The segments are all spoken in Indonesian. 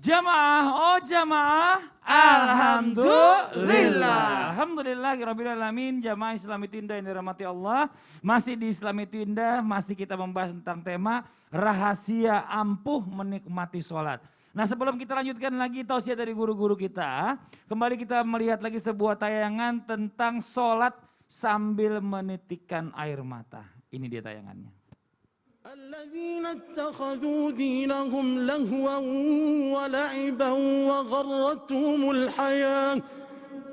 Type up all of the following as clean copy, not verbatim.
Jamaah, oh jamaah. Alhamdulillah. Alhamdulillahirabbil alamin. Jamaah Islam itu indah yang dirahmati Allah. Masih di Islam itu indah, masih kita membahas tentang tema rahasia ampuh menikmati sholat. Nah sebelum kita lanjutkan lagi tausiah dari guru-guru kita, kembali kita melihat lagi sebuah tayangan tentang sholat sambil menitikkan air mata. Ini dia tayangannya. الذين اتخذوا دينهم لهوا ولعبا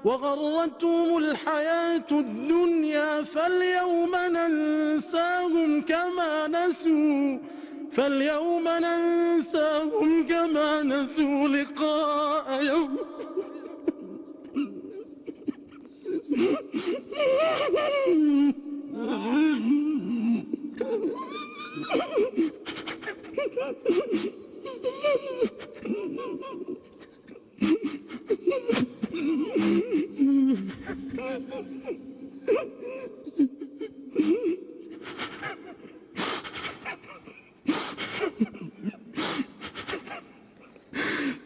وغرتهم الحياة الدنيا فاليوم ننساهم كما نسوا لقاء يوم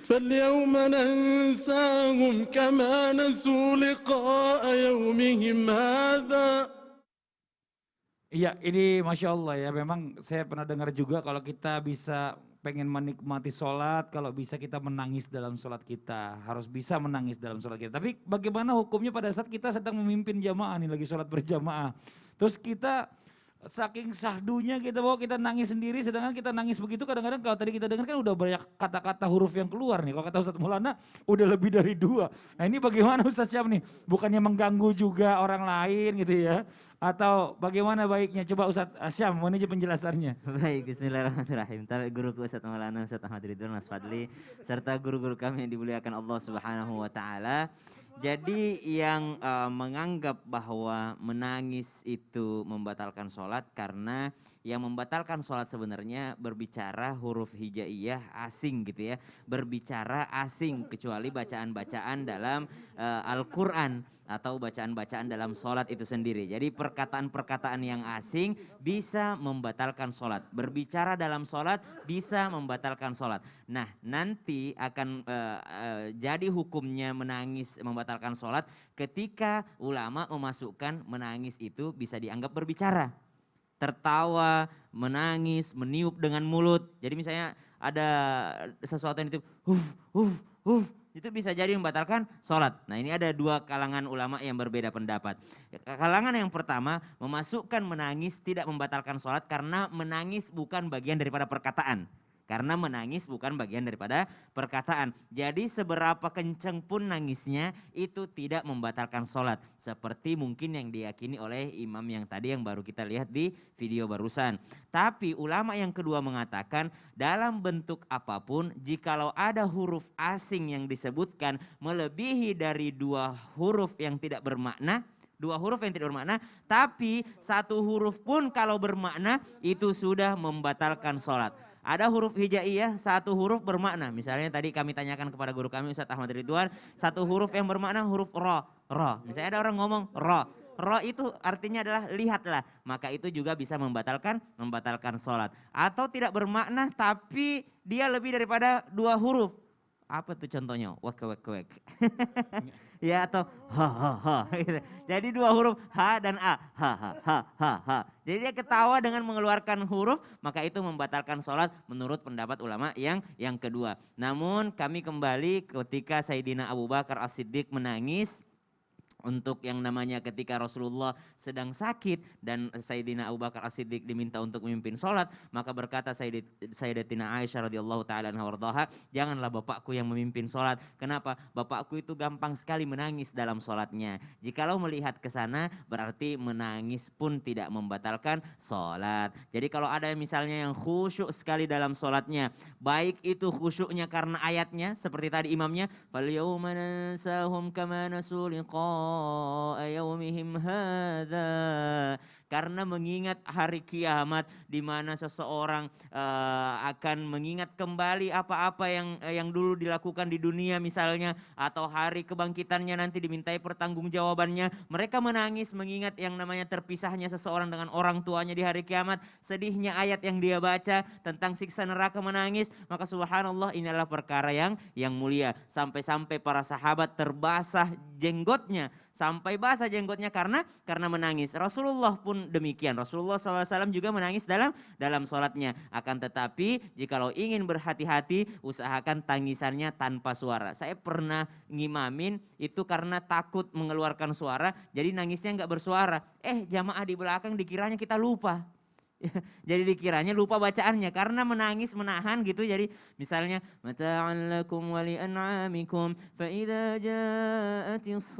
فاليوم ننساهم كما نسوا لقاء يومهم هذا. Iya ini Masya Allah ya, memang saya pernah dengar juga kalau kita bisa pengen menikmati sholat, kalau bisa kita menangis dalam sholat kita, harus bisa menangis dalam sholat kita. Tapi bagaimana hukumnya pada saat kita sedang memimpin jamaah nih, lagi sholat berjamaah. Terus kita saking sahdunya kita bahwa kita nangis sendiri, sedangkan kita nangis begitu kadang-kadang kalau tadi kita dengar kan udah banyak kata-kata huruf yang keluar nih. Kalau kata Ustadz Maulana udah lebih dari 2. Nah ini bagaimana Ustadz Syam nih, bukannya mengganggu juga orang lain gitu ya. Atau bagaimana baiknya? Coba Ustadz Syam, mohon izin penjelasannya. Baik, bismillahirrahmanirrahim. Tapi guruku Ustadz Maulana, Ustadz Ahmad Ridwan, Mas Fadli, serta guru-guru kami yang dimuliakan Allah Subhanahu wa Ta'ala. Jadi yang menganggap bahwa menangis itu membatalkan sholat, karena yang membatalkan sholat sebenarnya berbicara huruf hijaiyah asing gitu ya. Berbicara asing kecuali bacaan-bacaan dalam Al-Quran atau bacaan-bacaan dalam sholat itu sendiri. Jadi perkataan-perkataan yang asing bisa membatalkan sholat. Berbicara dalam sholat bisa membatalkan sholat. Nah nanti akan jadi hukumnya menangis membatalkan sholat ketika ulama memasukkan menangis itu bisa dianggap berbicara. Tertawa, menangis, meniup dengan mulut. Jadi misalnya ada sesuatu yang itu itu bisa jadi membatalkan sholat. Nah ini ada 2 kalangan ulama yang berbeda pendapat. Kalangan yang pertama memasukkan menangis tidak membatalkan sholat karena menangis bukan bagian daripada perkataan. Karena menangis bukan bagian daripada perkataan. Jadi seberapa kenceng pun nangisnya itu tidak membatalkan sholat. Seperti mungkin yang diyakini oleh imam yang tadi yang baru kita lihat di video barusan. Tapi ulama yang kedua mengatakan dalam bentuk apapun jikalau ada huruf asing yang disebutkan melebihi dari 2 huruf yang tidak bermakna. 2 huruf yang tidak bermakna, tapi 1 huruf pun kalau bermakna itu sudah membatalkan sholat. Ada huruf hijaiyah, 1 huruf bermakna. Misalnya tadi kami tanyakan kepada guru kami Ustadz Ahmad Ridwan, 1 huruf yang bermakna huruf ro. Misalnya ada orang ngomong ro. Ro itu artinya adalah lihatlah. Maka itu juga bisa membatalkan sholat. Atau tidak bermakna tapi dia lebih daripada 2 huruf. Apa tuh contohnya? Wek. Ya atau ha. Gitu. Jadi 2 huruf ha dan a. Ha. Jadi dia ketawa dengan mengeluarkan huruf, maka itu membatalkan sholat menurut pendapat ulama yang kedua. Namun kami kembali ketika Sayyidina Abu Bakar As-Siddiq menangis. Untuk yang namanya ketika Rasulullah sedang sakit dan Sayyidina Abu Bakar As-Siddiq diminta untuk memimpin sholat, maka berkata Sayyidatina Aisyah radhiyallahu ta'ala anha wardaha, janganlah bapakku yang memimpin sholat. Kenapa? Bapakku itu gampang sekali menangis dalam sholatnya. Jikalau melihat ke sana berarti menangis pun tidak membatalkan sholat. Jadi kalau ada misalnya yang khusyuk sekali dalam sholatnya, baik itu khusyuknya karena ayatnya seperti tadi imamnya, فَالْيَوْمَ نَنْسَاهُمْ كَمَا نَسُوا لِقَاءَ liqa'a yaumihim hadza. Karena mengingat hari kiamat di mana seseorang akan mengingat kembali apa-apa yang dulu dilakukan di dunia misalnya, atau hari kebangkitannya nanti dimintai pertanggungjawabannya. Mereka menangis mengingat yang namanya terpisahnya seseorang dengan orang tuanya di hari kiamat, sedihnya ayat yang dia baca tentang siksa neraka, menangis. Maka subhanallah, ini adalah perkara yang mulia. Sampai-sampai para sahabat terbasah jenggotnya, sampai basah jenggotnya karena menangis. Rasulullah pun demikian. Rasulullah SAW juga menangis dalam sholatnya. Akan tetapi jikalau ingin berhati-hati, usahakan tangisannya tanpa suara. Saya pernah ngimamin itu karena takut mengeluarkan suara, jadi nangisnya nggak bersuara. Jamaah di belakang dikiranya kita lupa. Jadi dikiranya lupa bacaannya karena menangis menahan gitu. Jadi misalnya mata'an lakum wa li'an'amikum fa idza ja'atis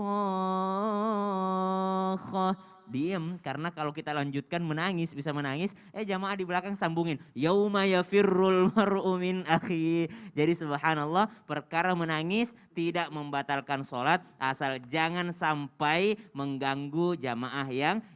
shakhah, diem karena kalau kita lanjutkan menangis bisa menangis. Jamaah di belakang sambungin yauma yafirrul mar'u min akhi. Jadi subhanallah, perkara menangis tidak membatalkan sholat asal jangan sampai mengganggu jamaah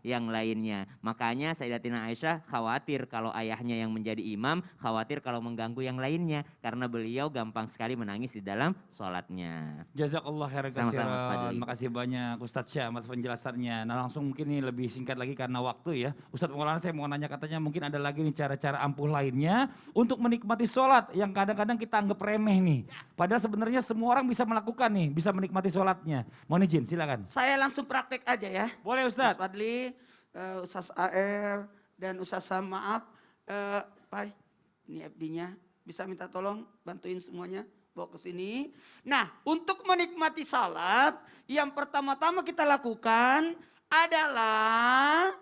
yang lainnya. Makanya Sayyidatina Aisyah khawatir kalau ayahnya yang menjadi imam, khawatir kalau mengganggu yang lainnya karena beliau gampang sekali menangis di dalam sholatnya. Jazakallah khairan Sama-sama, Mas katsiran. Fadli. Makasih banyak Ustadz Syah mas penjelasannya. Nah langsung mungkin ini lebih singkat lagi karena waktu ya. Ustadz Maulana, saya mau nanya, katanya mungkin ada lagi nih cara-cara ampuh lainnya untuk menikmati sholat yang kadang-kadang kita anggap remeh nih. Padahal sebenarnya semua orang bisa melakukan nih, bisa menikmati sholatnya. Mohon izin, silakan. Saya langsung praktek aja ya. Boleh Mas Ustadz. Fadli, Ustaz AR dan Ustaz Sam, maaf. Pak, ini FD-nya. Bisa minta tolong bantuin semuanya bawa ke sini. Nah, untuk menikmati salat, yang pertama-tama kita lakukan adalah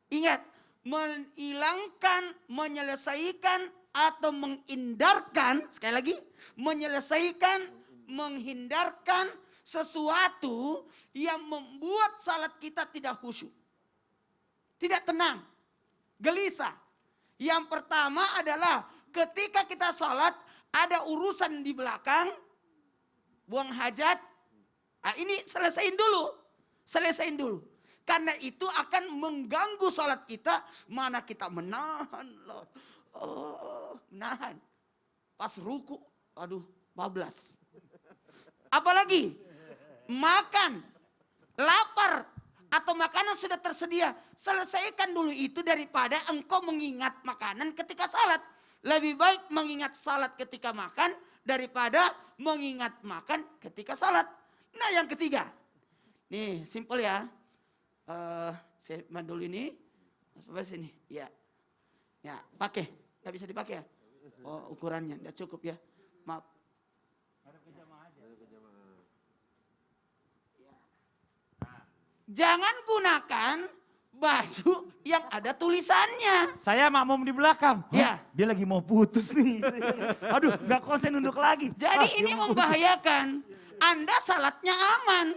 ingat, menghilangkan, menyelesaikan atau menghindarkan, sekali lagi, menyelesaikan, menghindarkan sesuatu yang membuat salat kita tidak khusyuk, tidak tenang, gelisah. Yang pertama adalah ketika kita salat ada urusan di belakang, buang hajat, ini selesaiin dulu. Karena itu akan mengganggu salat kita, mana kita menahan, menahan. Pas ruku, aduh bablas. Apalagi makan, lapar, atau makanan sudah tersedia. Selesaikan dulu itu daripada engkau mengingat makanan ketika salat. Lebih baik mengingat salat ketika makan daripada mengingat makan ketika salat. Nah yang ketiga, nih simple ya. Saya mandul ini, Mas Bapak sini, ya, pakai, nggak bisa dipakai ya? Oh ukurannya nggak cukup ya, maaf. Jangan gunakan baju yang ada tulisannya. Saya makmum di belakang. Ya. Dia lagi mau putus nih. Aduh, nggak konsen nunduk lagi. Jadi ini dia mau putus. membahayakan. Anda salatnya aman,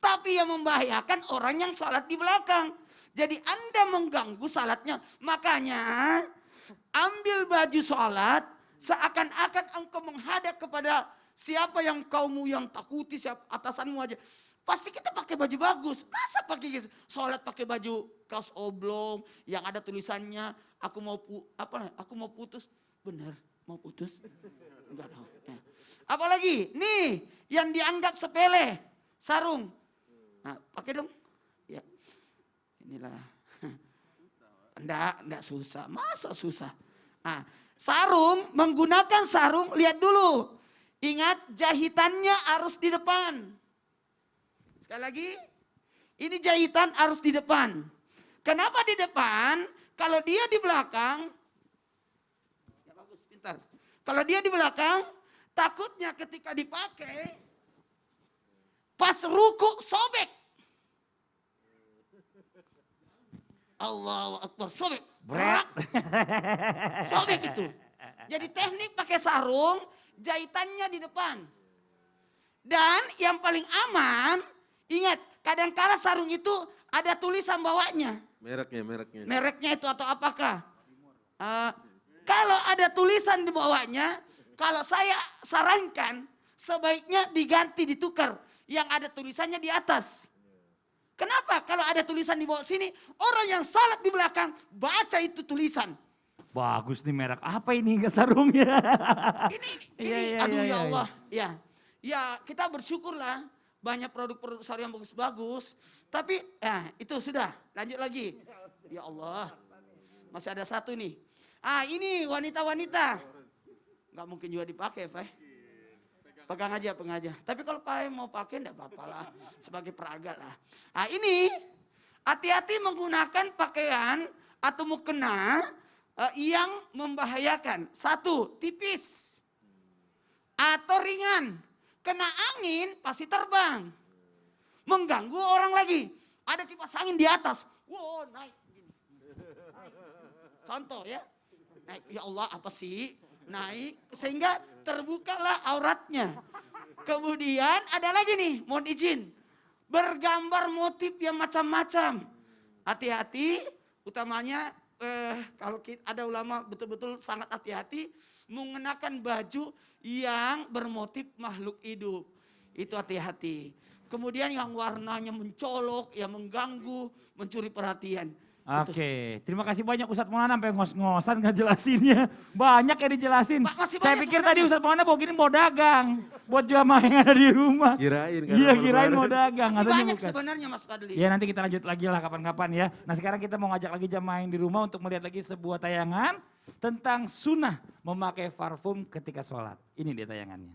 tapi yang membahayakan orang yang salat di belakang. Jadi Anda mengganggu salatnya. Makanya ambil baju salat seakan-akan engkau menghadap kepada siapa yang kaumu yang takuti, siapa atasanmu aja. Pasti kita pakai baju bagus. Masa pakai sholat pakai baju kaos oblong yang ada tulisannya aku mau putus. Benar, mau putus? Enggak dong. Ya. Apalagi nih yang dianggap sepele, sarung. Nah, pakai dong. Ya. Inilah. Enggak susah. Masa susah? Nah, sarung, menggunakan sarung, lihat dulu. Ingat jahitannya harus di depan. Sekali lagi, ini jahitan harus di depan. Kenapa di depan? Kalau dia di belakang, ya bagus, pintar. Kalau dia di belakang, takutnya ketika dipakai, pas ruku sobek. Allahu Akbar, sobek. Berat. Sobek itu. Jadi teknik pakai sarung, jahitannya di depan. Dan yang paling aman, ingat, kadangkala sarung itu ada tulisan bawahnya. Mereknya. Mereknya itu atau apakah? Kalau ada tulisan di bawahnya, kalau saya sarankan sebaiknya diganti, ditukar. Yang ada tulisannya di atas. Kenapa? Kalau ada tulisan di bawah sini, orang yang salat di belakang baca itu tulisan. Bagus nih merek apa ini ke sarungnya? Ini, aduh ya Allah. Ya kita bersyukurlah banyak produk-produk sarung yang bagus-bagus. Tapi itu sudah, lanjut lagi. Ya Allah, masih ada satu nih. Ini wanita-wanita. Nggak mungkin juga dipakai, Pak. Pegang aja. Tapi kalau Pak mau pakai enggak apa-apa lah. Sebagai peragat lah. Ini hati-hati menggunakan pakaian atau mukena yang membahayakan. Satu, tipis. Atau ringan. Kena angin pasti terbang. Mengganggu orang lagi. Ada kipas angin di atas. Wow, naik. Contoh ya. Naik, ya Allah apa sih? Naik sehingga terbukalah auratnya. Kemudian ada lagi nih, mohon izin. Bergambar motif yang macam-macam. Hati-hati, utamanya kalau ada ulama betul-betul sangat hati-hati mengenakan baju yang bermotif makhluk hidup. Itu hati-hati. Kemudian yang warnanya mencolok, yang mengganggu, mencuri perhatian. Oke, terima kasih banyak Ustadz Maulana sampai ngos-ngosan ngejelasinnya. Banyak yang dijelasin. Pak, masih Saya banyak pikir sebenarnya. tadi Ustadz Maulana bawa gini mau dagang. Buat jamaah yang ada di rumah. Kirain kan. Iya kirain mau dagang. Masih Katanya banyak bukan. sebenarnya Mas Fadli. Ya nanti kita lanjut lagi lah kapan-kapan ya. Nah sekarang kita mau ngajak lagi jamaah yang di rumah untuk melihat lagi sebuah tayangan tentang sunnah memakai parfum ketika sholat. Ini dia tayangannya.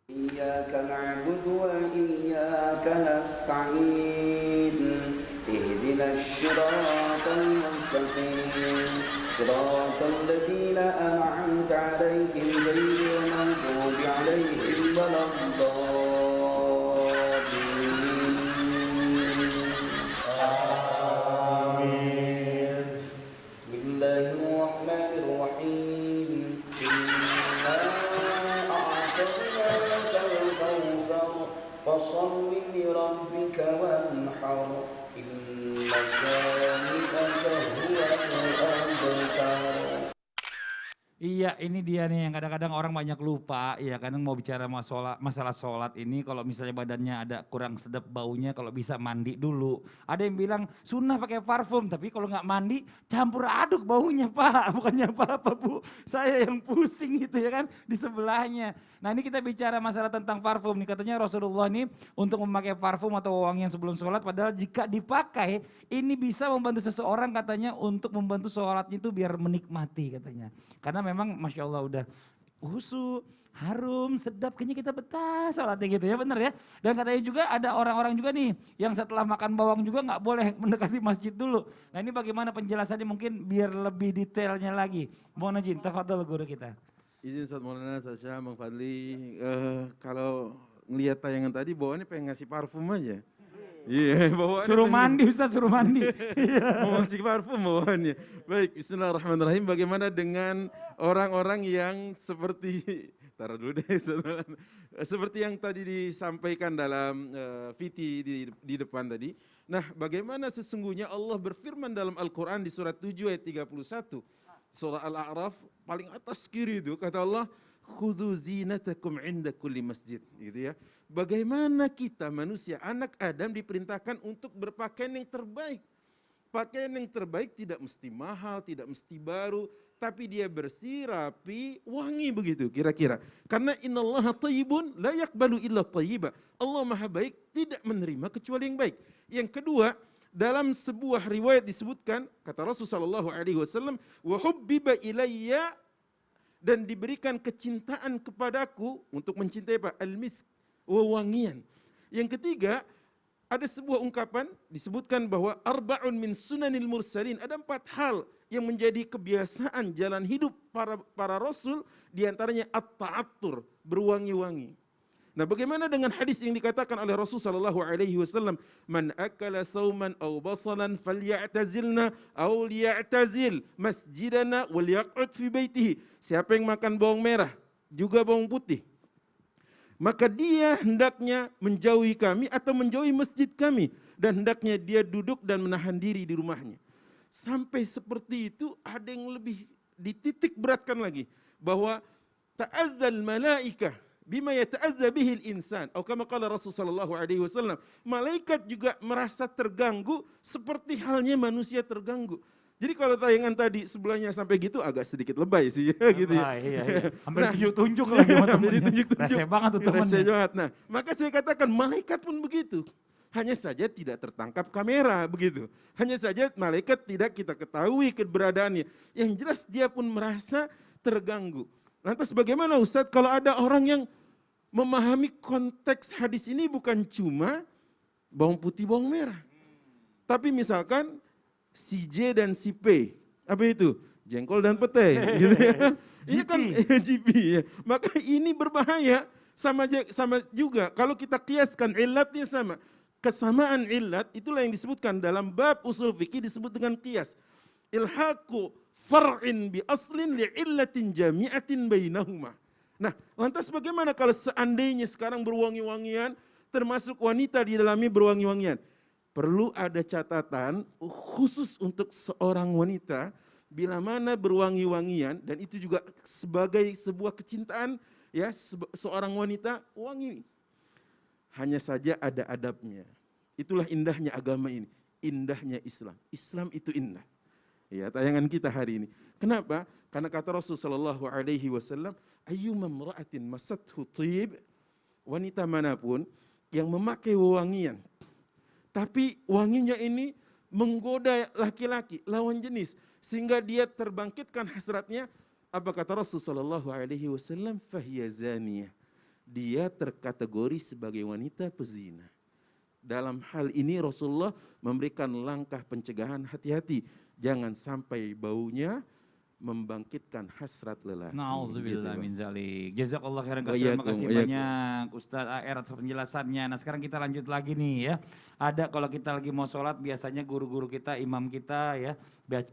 إياك نعبد وإياك نستعين اهدنا الصراط المستقيم صراط الذين أنعمت عليهم غير المغضوب عليهم ولا الضالين بسم الله الرحمن الرحيم فصل لربك وانحر إن شانئك هو الأبتر. Iya ini dia nih yang kadang-kadang orang banyak lupa ya kadang mau bicara masalah sholat ini kalau misalnya badannya ada kurang sedap baunya kalau bisa mandi dulu. Ada yang bilang sunnah pakai parfum tapi kalau nggak mandi campur aduk baunya Pak. Bukannya apa-apa Bu, saya yang pusing gitu ya kan di sebelahnya. Nah ini kita bicara masalah tentang parfum nih katanya Rasulullah nih untuk memakai parfum atau wangian sebelum sholat padahal jika dipakai ini bisa membantu seseorang katanya untuk membantu sholatnya itu biar menikmati katanya. Karena memang Masya Allah udah khusyuk, harum, sedap, kayaknya kita betah sholatnya gitu ya bener ya. Dan katanya juga ada orang-orang juga nih yang setelah makan bawang juga nggak boleh mendekati masjid dulu. Nah ini bagaimana penjelasannya mungkin biar lebih detailnya lagi. Mohon izin, tafadhol guru kita. Izin Ustadz Maulana, Sasha, Bang Fadli, kalau ngelihat tayangan tadi bawaannya pengen ngasih parfum aja. Iya, bawaannya Suruh pengen mandi Ustaz, suruh mandi. mau ngasih parfum bawaannya. Baik, bismillahirrahmanirrahim. Bagaimana dengan orang-orang yang seperti, taruh dulu deh Ustadz Maulana. Seperti yang tadi disampaikan dalam VT di depan tadi. Nah bagaimana sesungguhnya Allah berfirman dalam Al-Quran di surat 7 ayat 31. Surah Al-A'raf paling atas kiri itu kata Allah, khudhu zinatakum inda kulli masjid, gitu ya. Bagaimana kita manusia anak Adam diperintahkan untuk berpakaian yang terbaik. Pakaian yang terbaik tidak mesti mahal, tidak mesti baru, tapi dia bersih, rapi, wangi begitu kira-kira. Karena innallaha thayyibun la yaqbalu illa thayyiba. Allah Maha baik, tidak menerima kecuali yang baik. Yang kedua, dalam sebuah riwayat disebutkan kata Rasulullah SAW, wa hubbiba ilayya, dan diberikan kecintaan kepadaku untuk mencintai apa? Al-misk, wewangian. Yang ketiga, ada sebuah ungkapan disebutkan bahwa arba'un min sunanil mursalin, ada 4 hal yang menjadi kebiasaan jalan hidup para rasul, diantaranya at-ta'attur, berwangi-wangi. Nah, bagaimana dengan hadis yang dikatakan oleh Rasul sallallahu alaihi wasallam, "Man akala thawman aw basalan falyatazilna aw liya'tazil masjidana wal yaq'ud fi baitihi." Siapa yang makan bawang merah juga bawang putih, maka dia hendaknya menjauhi kami atau menjauhi masjid kami, dan hendaknya dia duduk dan menahan diri di rumahnya. Sampai seperti itu ada yang lebih dititik beratkan lagi bahwa ta'azzal malaikah, bima yata'adza bihil insan. Atau kama qala Rasul sallallahu alaihi wasallam, malaikat juga merasa terganggu seperti halnya manusia terganggu. Jadi kalau tayangan tadi sebelahnya sampai gitu agak sedikit lebay sih ya gitu ya. Iya. Hampir tunjuk-tunjuk lagi sama temennya. Ditunjuk-tunjuk. Rese banget tuh Rese temennya. banget. Nah, maka saya katakan malaikat pun begitu. Hanya saja tidak tertangkap kamera begitu. Hanya saja malaikat tidak kita ketahui keberadaannya. Yang jelas dia pun merasa terganggu. Lantas bagaimana Ustadz kalau ada orang yang memahami konteks hadis ini bukan cuma bawang putih, bawang merah. Tapi misalkan si J dan si P, apa itu? Jengkol dan pete. Gitu ya. Ini kan GP ya. Maka ini berbahaya sama juga kalau kita kiaskan illatnya sama. Kesamaan illat itulah yang disebutkan dalam bab usul fikih disebut dengan kias. Ilhaqu far'in bi aslin li illatin jami'atin bainahuma. Nah, lantas bagaimana kalau seandainya sekarang berwangi-wangian, termasuk wanita di dalamnya berwangi-wangian? Perlu ada catatan khusus untuk seorang wanita, bila mana berwangi-wangian, dan itu juga sebagai sebuah kecintaan, ya seorang wanita wangi. Hanya saja ada adabnya. Itulah indahnya agama ini, indahnya Islam. Islam itu indah. Ya, tayangan kita hari ini. Kenapa? Karena kata Rasulullah SAW, ayyuma mra'atin masathu thib, wanita manapun yang memakai wewangian, tapi wanginya ini menggoda laki-laki, lawan jenis, sehingga dia terbangkitkan hasratnya, apa kata Rasulullah SAW, fahiya zaniyah. Dia terkategori sebagai wanita pezina. Dalam hal ini Rasulullah memberikan langkah pencegahan, hati-hati. Jangan sampai baunya membangkitkan hasrat lelaki. Nauzubillah Gitu, min zalik. Jazakallah khairan Wa katsiran. iyyakum, Makasih wa iyyakum. banyak Ustaz AR atas penjelasannya. Nah, sekarang kita lanjut lagi nih ya. Ada kalau kita lagi mau sholat biasanya guru-guru kita, imam kita ya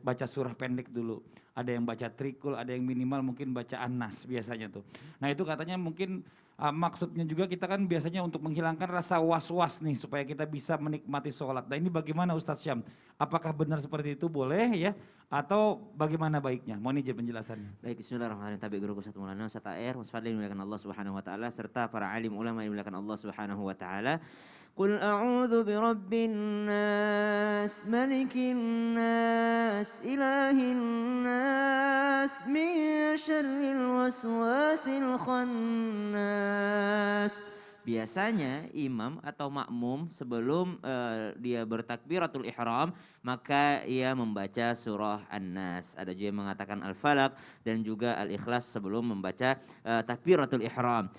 baca surah pendek dulu. Ada yang baca trikul, ada yang minimal mungkin baca An-Nas biasanya tuh. Nah, itu katanya mungkin maksudnya juga kita kan biasanya untuk menghilangkan rasa was-was nih supaya kita bisa menikmati sholat. Nah, ini bagaimana Ustaz Syam? Apakah benar seperti itu boleh ya? Atau bagaimana baiknya? Mohon izin penjelasannya. Baik, bismillahirrahmanirrahim. Tabi guru Ustaz Maulana Ustaz AR, Mas Fadli dimuliakan Allah Subhanahu wa taala serta para alim ulama yang dimuliakan Allah Subhanahu wa taala. Qul a'udzu birabbin nas, malikin nas, ilahin nas, min syarril waswasil khannas. Biasanya imam atau makmum sebelum dia bertakbiratul ihram maka ia membaca surah An-Nas. Ada juga yang mengatakan Al-Falaq dan juga Al-Ikhlas sebelum membaca takbiratul ihram.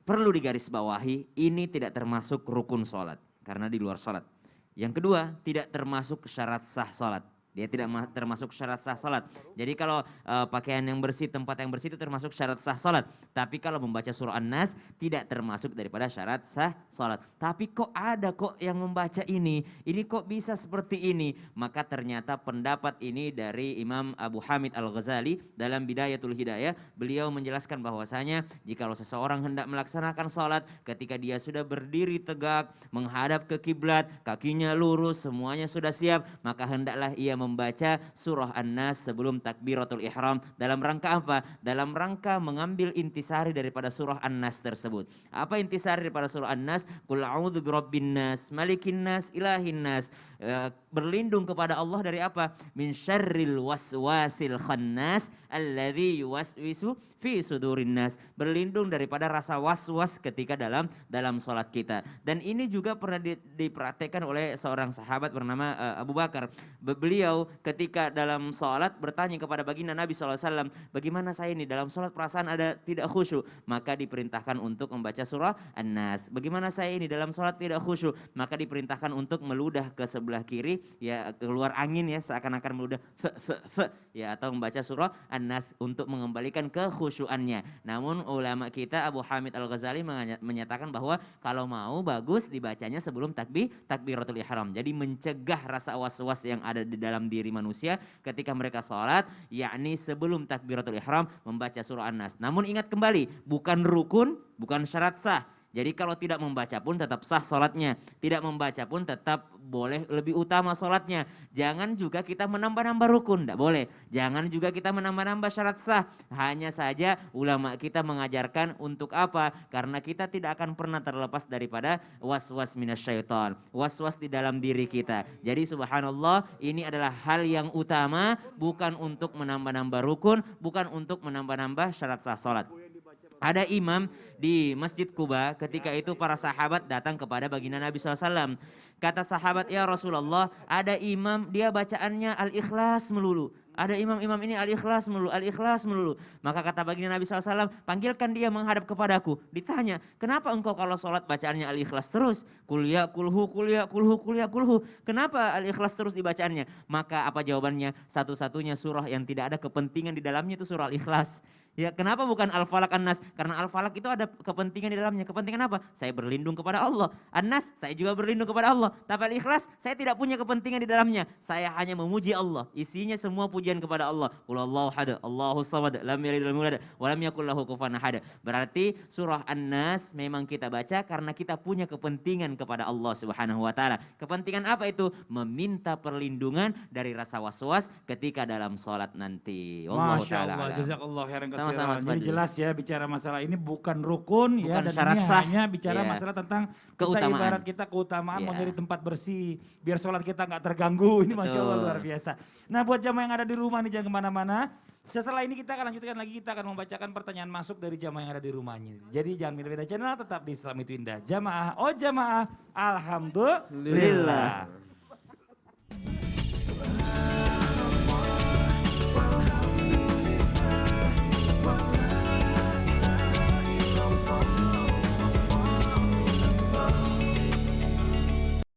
Perlu digarisbawahi, ini tidak termasuk rukun sholat karena di luar sholat. Yang kedua, tidak termasuk syarat sah sholat. Dia tidak termasuk syarat sah salat. Jadi kalau pakaian yang bersih, tempat yang bersih itu termasuk syarat sah salat. Tapi kalau membaca surah An-Nas tidak termasuk daripada syarat sah salat. Tapi kok ada kok yang membaca ini kok bisa seperti ini. Maka ternyata pendapat ini dari Imam Abu Hamid Al-Ghazali dalam Bidayatul Hidayah. Beliau menjelaskan bahwasanya jikalau seseorang hendak melaksanakan salat ketika dia sudah berdiri tegak, menghadap ke kiblat, kakinya lurus, semuanya sudah siap, maka hendaklah ia membaca surah An-Nas sebelum takbiratul ihram. Dalam rangka apa? Dalam rangka mengambil intisari daripada surah An-Nas tersebut. Apa intisari daripada surah An-Nas? Qul a'udzu birabbin nas, malikin nas, ilahin nas. Berlindung kepada Allah dari apa? Min syarril waswasil khannas alladzi yuwaswisu fi sudurin nas. Berlindung daripada rasa was-was ketika dalam salat kita. Dan ini juga pernah dipraktekkan oleh seorang sahabat bernama Abu Bakar. Beliau ketika dalam salat bertanya kepada baginda Nabi SAW, bagaimana saya ini dalam salat perasaan ada tidak khusyuk? Maka diperintahkan untuk membaca surah An-Nas. Bagaimana saya ini dalam salat tidak khusyuk? Maka diperintahkan untuk meludah ke sebelah kiri, ya keluar angin ya seakan-akan meludah ya, atau membaca surah An-Nas untuk mengembalikan kekhusyuannya. Namun ulama kita Abu Hamid Al-Ghazali menyatakan bahwa kalau mau bagus dibacanya sebelum takbiratul ihram. Jadi mencegah rasa was-was yang ada di dalam diri manusia ketika mereka sholat, yakni sebelum takbiratul ihram membaca surah An-Nas. Namun ingat kembali, bukan rukun, bukan syarat sah. Jadi kalau tidak membaca pun tetap sah sholatnya. Tidak membaca pun tetap boleh lebih utama sholatnya. Jangan juga kita menambah-nambah rukun, tidak boleh. Jangan juga kita menambah-nambah syarat sah. Hanya saja ulama kita mengajarkan untuk apa? Karena kita tidak akan pernah terlepas daripada was-was minasyaiton. Was-was di dalam diri kita. Jadi subhanallah, ini adalah hal yang utama, bukan untuk menambah-nambah rukun, bukan untuk menambah-nambah syarat sah sholat. Ada imam di Masjid Kuba, ketika itu para sahabat datang kepada baginda Nabi SAW. Kata sahabat, ya Rasulullah, ada imam dia bacaannya Al-Ikhlas melulu. Ada imam-imam ini Al-Ikhlas melulu, Al-Ikhlas melulu. Maka kata baginda Nabi SAW, panggilkan dia menghadap kepadaku. Ditanya, kenapa engkau kalau sholat bacaannya Al-Ikhlas terus? Kuliah, kulhu, kuliah, kulhu, kuliah, kulhu. Kenapa Al-Ikhlas terus dibacaannya? Maka apa jawabannya? Satu-satunya surah yang tidak ada kepentingan di dalamnya itu surah Al-Ikhlas. Ya, kenapa bukan Al-Falaq An-Nas? Karena Al-Falaq itu ada kepentingan di dalamnya. Kepentingan apa? Saya berlindung kepada Allah. An-Nas, saya juga berlindung kepada Allah. Tapi Al-Ikhlas, saya tidak punya kepentingan di dalamnya. Saya hanya memuji Allah. Isinya semua pujian kepada Allah. Qul Allahu ahad, Allahus samad, lam yalid walam yulad, wa lam yakul lahu kufuwan ahad. Berarti surah An-Nas memang kita baca karena kita punya kepentingan kepada Allah Subhanahu wa taala. Kepentingan apa itu? Meminta perlindungan dari rasa was-was ketika dalam salat nanti. Wallahu Masya taala Allah, alam. jazakallah khairan Sama-sama, katsiran. Mas Jadi Fadli. jelas ya bicara masalah ini bukan rukun ya, Bukan dan syarat ini sah. hanya bicara Iya. masalah tentang Keutamaan. kita ibarat kita keutamaan Iya. mau jadi tempat bersih biar sholat kita nggak terganggu. Ini Masya Allah Betul. luar biasa. Nah buat jamaah yang ada di rumah nih jangan kemana-mana. Setelah ini kita akan lanjutkan lagi, kita akan membacakan pertanyaan masuk dari jamaah yang ada di rumahnya. Jadi jangan beda-beda channel, tetap di Islam itu Indah. Jamaah, oh jamaah, alhamdulillah.